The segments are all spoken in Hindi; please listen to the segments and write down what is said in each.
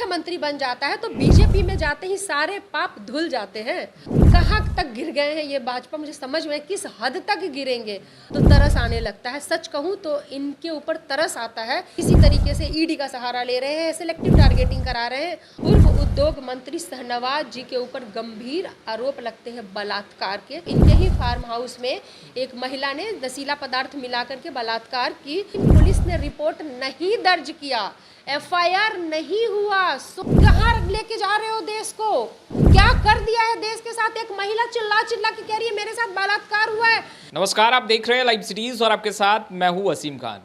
मुख्यमंत्री बन जाता है तो बीजेपी में जाते ही सारे पाप धुल जाते हैं। कहाँ तक गिर गए हैं ये भाजपा, मुझे समझ में किस हद तक गिरेंगे तो तरस आने लगता है। सच कहूँ तो इनके ऊपर तरस आता है। इसी तरीके से ईडी का सहारा ले रहे हैं, सिलेक्टिव टारगेटिंग करा रहे हैं। पूर्व उद्योग मंत्री शाहनवाज जी के ऊपर गंभीर आरोप लगते हैं बलात्कार के। इनके ही फार्म हाउस में एक महिला ने नशीला पदार्थ मिलाकर के बलात्कार की। पुलिस ने रिपोर्ट नहीं दर्ज किया, एफआईआर नहीं हुआ। कहाँ लेके जा रहे हो देश को? क्या कर दिया है देश के साथ? एक महिला चिल्ला चिल्ला के कह रही है मेरे साथ बलात्कार हुआ है। नमस्कार, आप देख रहे हैं लाइव सिटीज और आपके साथ मैं हूं वसीम खान।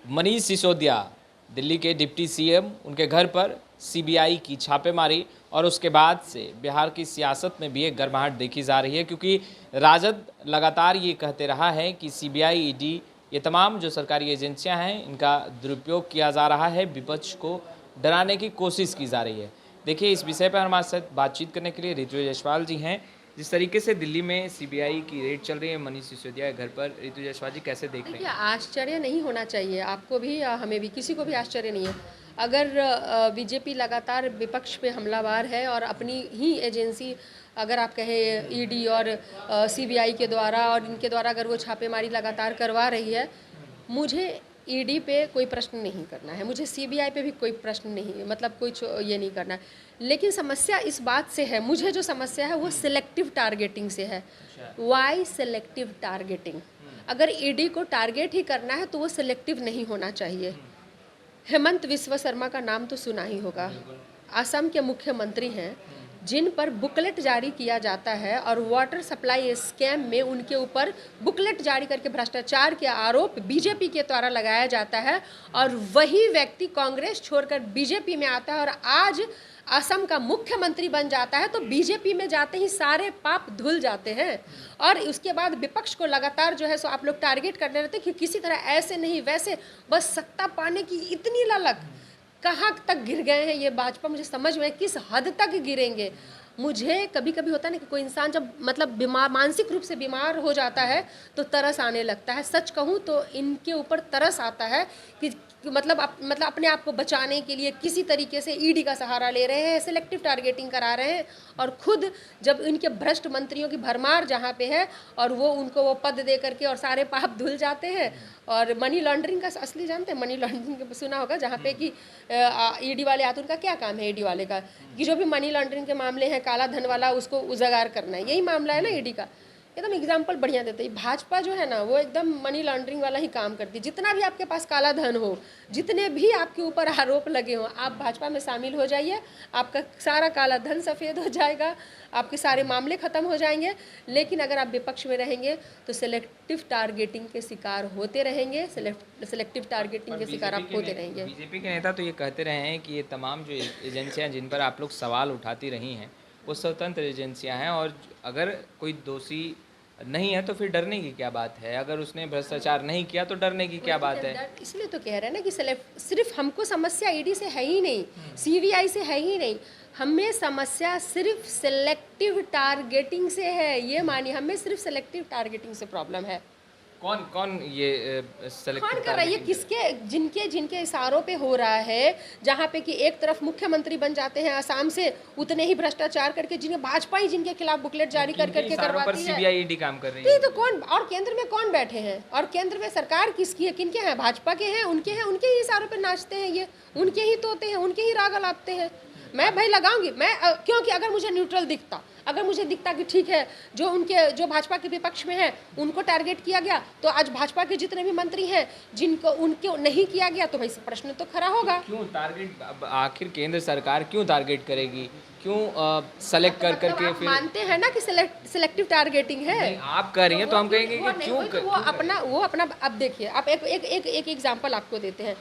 मनीष सिसोदिया, दिल्ली के डिप्टी सीएम, उनके घर पर सीबीआई की छापेमारी और उसके बाद से बिहार की सियासत में भी एक गर्माहट देखी जा रही है, क्योंकि राजद लगातार ये कहते रहा है कि सीबीआई, ईडी, ये तमाम जो सरकारी एजेंसियां हैं इनका दुरुपयोग किया जा रहा है, विपक्ष को डराने की कोशिश की जा रही है। देखिए, इस विषय पर हमारे साथ बातचीत करने के लिए ऋतु जायसवाल जी हैं। जिस तरीके से दिल्ली में सीबीआई की रेड चल रही है मनीष सिसोदिया के घर पर, ऋतु जायसवाल जी कैसे देख रहे हैं? आश्चर्य नहीं होना चाहिए, आपको भी हमें भी, किसी को भी आश्चर्य नहीं है। अगर बीजेपी लगातार विपक्ष पे हमलावर है और अपनी ही एजेंसी, अगर आप कहें ईडी और सीबीआई के द्वारा और इनके द्वारा अगर वो छापेमारी लगातार करवा रही है, मुझे ईडी पे कोई प्रश्न नहीं करना है, मुझे सीबीआई पे भी कोई प्रश्न नहीं, मतलब कोई ये नहीं करना है। लेकिन समस्या इस बात से है, मुझे जो समस्या है वो सिलेक्टिव टारगेटिंग से है। Why selective targeting? अगर ईडी को टारगेट ही करना है तो वो सिलेक्टिव नहीं होना चाहिए। हेमंत विश्व शर्मा का नाम तो सुना ही होगा, असम के मुख्यमंत्री हैं, जिन पर बुकलेट जारी किया जाता है और वाटर सप्लाई स्कैम में उनके ऊपर बुकलेट जारी करके भ्रष्टाचार के आरोप बीजेपी के द्वारा लगाया जाता है, और वही व्यक्ति कांग्रेस छोड़कर बीजेपी में आता है और आज असम का मुख्यमंत्री बन जाता है तो बीजेपी में जाते ही सारे पाप धुल जाते हैं। और उसके बाद विपक्ष को लगातार जो है सो आप लोग टारगेट करने रहते कि किसी तरह ऐसे नहीं वैसे, बस सत्ता पाने की इतनी ललक। कहाँ तक गिर गए हैं ये भाजपा, मुझे समझ में किस हद तक गिरेंगे। मुझे कभी कभी होता है ना कि कोई इंसान जब मतलब बीमार, मानसिक रूप से बीमार हो जाता है तो तरस आने लगता है। सच कहूँ तो इनके ऊपर तरस आता है कि मतलब अपने आप को बचाने के लिए किसी तरीके से ईडी का सहारा ले रहे हैं, सिलेक्टिव टारगेटिंग करा रहे हैं। और खुद जब इनके भ्रष्ट मंत्रियों की भरमार जहाँ पे है और वो उनको वो पद दे करके और सारे पाप धुल जाते हैं। और मनी लॉन्ड्रिंग का असली जानते हैं, मनी लॉन्ड्रिंग सुना होगा, जहाँ पे कि ईडी वाले आते, उनका क्या काम है ईडी वाले का कि जो भी मनी लॉन्ड्रिंग के मामले हैं, काला धन वाला, उसको उजागर करना है, यही मामला है ना ईडी का। एकदम एग्जाम्पल बढ़िया देते हैं। भाजपा जो है ना वो एकदम मनी लॉन्ड्रिंग वाला ही काम करती है। जितना भी आपके पास काला धन हो, जितने भी आपके ऊपर आरोप लगे हों, आप भाजपा में शामिल हो जाइए, आपका सारा काला धन सफ़ेद हो जाएगा, आपके सारे मामले ख़त्म हो जाएंगे। लेकिन अगर आप विपक्ष में रहेंगे तो सिलेक्टिव टारगेटिंग के शिकार होते रहेंगे, सिलेक्टिव टारगेटिंग के शिकार आप होते रहेंगे। बीजेपी के नेता तो ये कहते रहे हैं कि ये तमाम जो एजेंसियां जिन पर आप लोग सवाल उठाती रही हैं वो स्वतंत्र एजेंसियां हैं, और अगर कोई दोषी नहीं है तो फिर डरने की क्या बात है? अगर उसने भ्रष्टाचार नहीं किया तो डरने की क्या बात है? इसलिए तो कह रहे हैं ना कि सिर्फ हमको समस्या ईडी से है ही नहीं, सीबीआई से है ही नहीं, हमें समस्या सिर्फ सिलेक्टिव टारगेटिंग से है। ये मानिए, हमें सिर्फ सिलेक्टिव टारगेटिंग से प्रॉब्लम है। कौन कौन ये कौन कर रहा है ये? किसके, जिनके इशारों पे हो रहा है, जहाँ पे कि एक तरफ मुख्यमंत्री बन जाते हैं असम से, उतने ही भ्रष्टाचार करके जिन्हें भाजपा ही जिनके खिलाफ बुकलेट जारी कर करके करवाती है। सीबीआई ईडी काम कर रही है तो कौन, और केंद्र में कौन बैठे हैं, और केंद्र में सरकार किसकी है, किनके हैं? भाजपा के हैं, उनके हैं, उनके ही इशारों पे नाचते हैं ये, उनके ही तोते हैं, उनके ही राग अलापते हैं। मैं भाई लगाऊंगी मैं, क्योंकि अगर मुझे न्यूट्रल दिखता, अगर मुझे दिखता कि ठीक है जो भाजपा के विपक्ष में है उनको टारगेट किया गया, तो आज भाजपा के जितने भी मंत्री हैं जिनको उनको नहीं किया गया, तो भाई प्रश्न तो खड़ा होगा। क्यों टारगेट, आखिर केंद्र सरकार क्यों टारगेट करेगी? क्यों सेलेक्ट कर करके? आप मानते हैं ना कि सिलेक्टिव टारगेटिंग है? आप कह रही हैं तो हम कहेंगे कि क्यों? वो अपना अब देखिए, आप एक एग्जाम्पल आपको देते हैं।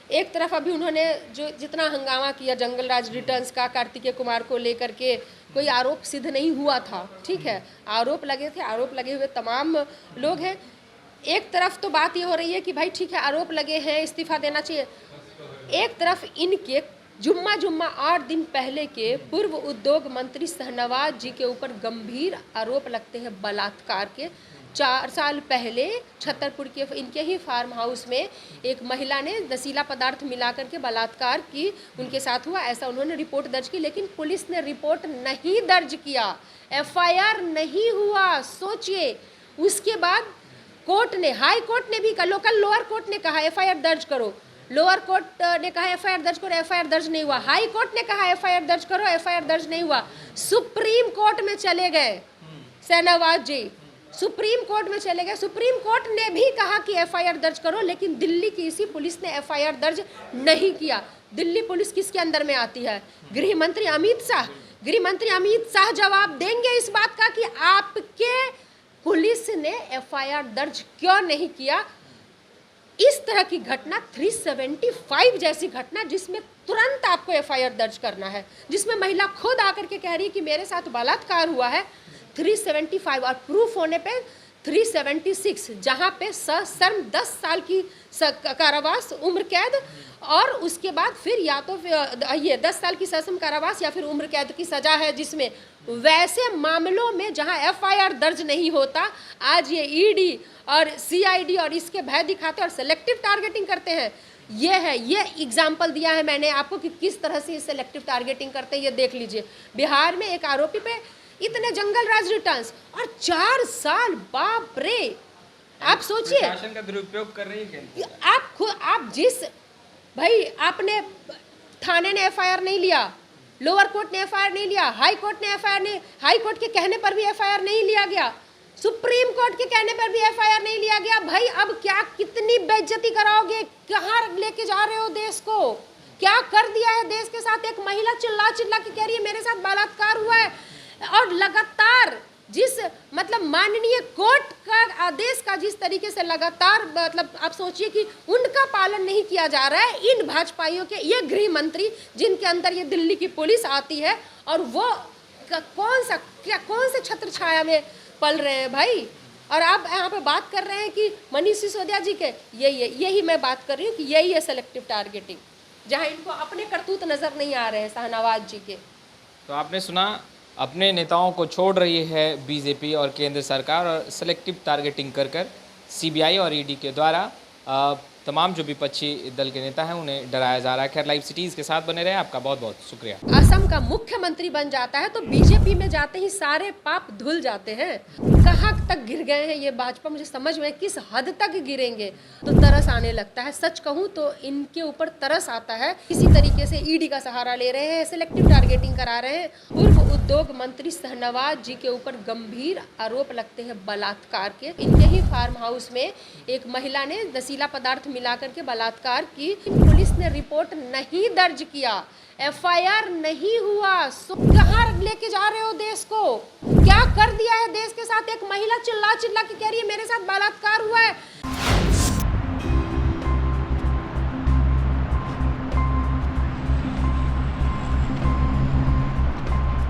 एक तरफ अभी उन्होंने जो जितना हंगामा किया जंगल राज रिटर्न्स का, कार्तिकेय कुमार को लेकर के, कोई आरोप सिद्ध नहीं हुआ था, ठीक है, आरोप लगे थे, आरोप लगे हुए तमाम लोग हैं। एक तरफ तो बात ये हो रही है कि भाई ठीक है आरोप लगे हैं, इस्तीफा देना चाहिए। एक तरफ इनके जुम्मा 8 दिन पहले के पूर्व उद्योग मंत्री शाहनवाज जी के ऊपर गंभीर आरोप लगते हैं बलात्कार के, 4 साल पहले छतरपुर के इनके ही फार्म हाउस में एक महिला ने नशीला पदार्थ मिला करके बलात्कार की, उनके साथ हुआ, ऐसा उन्होंने रिपोर्ट दर्ज की, लेकिन पुलिस ने रिपोर्ट नहीं दर्ज किया, एफआईआर नहीं हुआ। सोचिए, उसके बाद कोर्ट ने, हाई कोर्ट ने भी कहा, लोअर कोर्ट ने कहा एफआईआर दर्ज करो, लोअर कोर्ट ने कहा एफआईआर दर्ज करो, एफआईआर दर्ज नहीं हुआ। हाई कोर्ट ने कहा एफआईआर दर्ज करो, एफआईआर दर्ज नहीं हुआ। सुप्रीम कोर्ट में चले गए शाहनवाज जी, सुप्रीम कोर्ट में चले गए, सुप्रीम कोर्ट ने भी कहा कि एफआईआर दर्ज करो, लेकिन दिल्ली की इसी पुलिस ने एफआईआर दर्ज नहीं किया। दिल्ली पुलिस किसके अंदर में आती है? गृह मंत्री अमित शाह। गृह मंत्री अमित शाह जवाब देंगे इस बात का कि आपके पुलिस ने एफआईआर दर्ज क्यों नहीं किया। इस तरह की घटना 375 जैसी घटना, जिसमें तुरंत आपको एफआईआर दर्ज करना है, जिसमें महिला खुद आकर के कह रही है कि मेरे साथ बलात्कार हुआ है, 375 और प्रूफ होने पे 376, जहां पे सश्रम 10 साल की कारावास उम्र कैद और उसके बाद फिर या तो ये 10 साल की सश्रम कारावास या फिर उम्र कैद की सजा है, जिसमें वैसे मामलों में जहां एफआईआर दर्ज नहीं होता, आज ये ईडी और सीआईडी और इसके भय दिखाते और सेलेक्टिव टारगेटिंग करते हैं। ये है, ये एग्जाम्पल दिया है मैंने आपको कि किस तरह से सेलेक्टिव टारगेटिंग करते हैं। ये देख लीजिए, बिहार में एक आरोपी पे इतने जंगल राज रिटर्न्स और 4 साल, बाप रे। आप सोचिए, प्रशासन का दुरुपयोग कर रही है। आप खुद, आप जिस भाई, आपने थाने ने एफआईआर नहीं लिया, लोअर कोर्ट ने एफआईआर नहीं लिया, हाई कोर्ट ने एफआईआर नहीं, हाई कोर्ट के कहने पर भी एफआईआर नहीं लिया गया, सुप्रीम कोर्ट के कहने पर भी एफआईआर नहीं लिया गया। भाई अब क्या, कितनी बेइज्जती कराओगे? कहाँ लेके जा रहे हो देश को? क्या कर दिया है देश के साथ? एक महिला चिल्ला चिल्ला के कह रही है मेरे साथ बलात्कार हुआ है, और लगातार जिस मतलब माननीय कोर्ट का आदेश का जिस तरीके से लगातार मतलब आप सोचिए कि उनका पालन नहीं किया जा रहा है इन भाजपाइयों के, ये गृह मंत्री जिनके अंदर ये दिल्ली की पुलिस आती है, और वो कौन से छत्र छाया में पल रहे हैं भाई। और आप यहाँ पे बात कर रहे हैं कि मनीष सिसोदिया जी के, यही मैं बात कर रही हूँ कि यही है सेलेक्टिव टारगेटिंग, जहाँ इनको अपने करतूत नजर नहीं आ रहे हैं शाहनवाज जी के। तो आपने सुना, अपने नेताओं को छोड़ रही है बीजेपी और केंद्र सरकार, और सेलेक्टिव टारगेटिंग कर सीबीआई और ईडी के द्वारा तमाम जो विपक्षी दल के नेता हैं उन्हें डराया जा रहा है। खैर, लाइव सिटीज़ के साथ बने रहे, आपका बहुत बहुत शुक्रिया। असम का मुख्यमंत्री बन जाता है तो बीजेपी में जाते ही सारे पाप धुल जाते हैं। कहाँ तक गिर गए हैं ये भाजपा, मुझे समझ में किस हद तक गिरेंगे, तो तरस आने लगता है। सच कहूँ तो इनके ऊपर तरस आता है। इसी तरीके से ईडी का सहारा ले रहे हैं, सिलेक्टिव टारगेटिंग करा रहे हैं। पूर्व उद्योग मंत्री शाहनवाज जी के ऊपर गंभीर आरोप लगते हैं बलात्कार के। इनके ही फार्म हाउस में एक महिला ने नशीला पदार्थ मिला करके बलात्कार की, पुलिस ने रिपोर्ट नहीं दर्ज किया, एफआईआर नहीं हुआ। कहाँ लेके जा रहे हो देश को? क्या कर दिया है देश के साथ? एक महिला चिल्ला चिल्ला के कह रही है मेरे साथ बलात्कार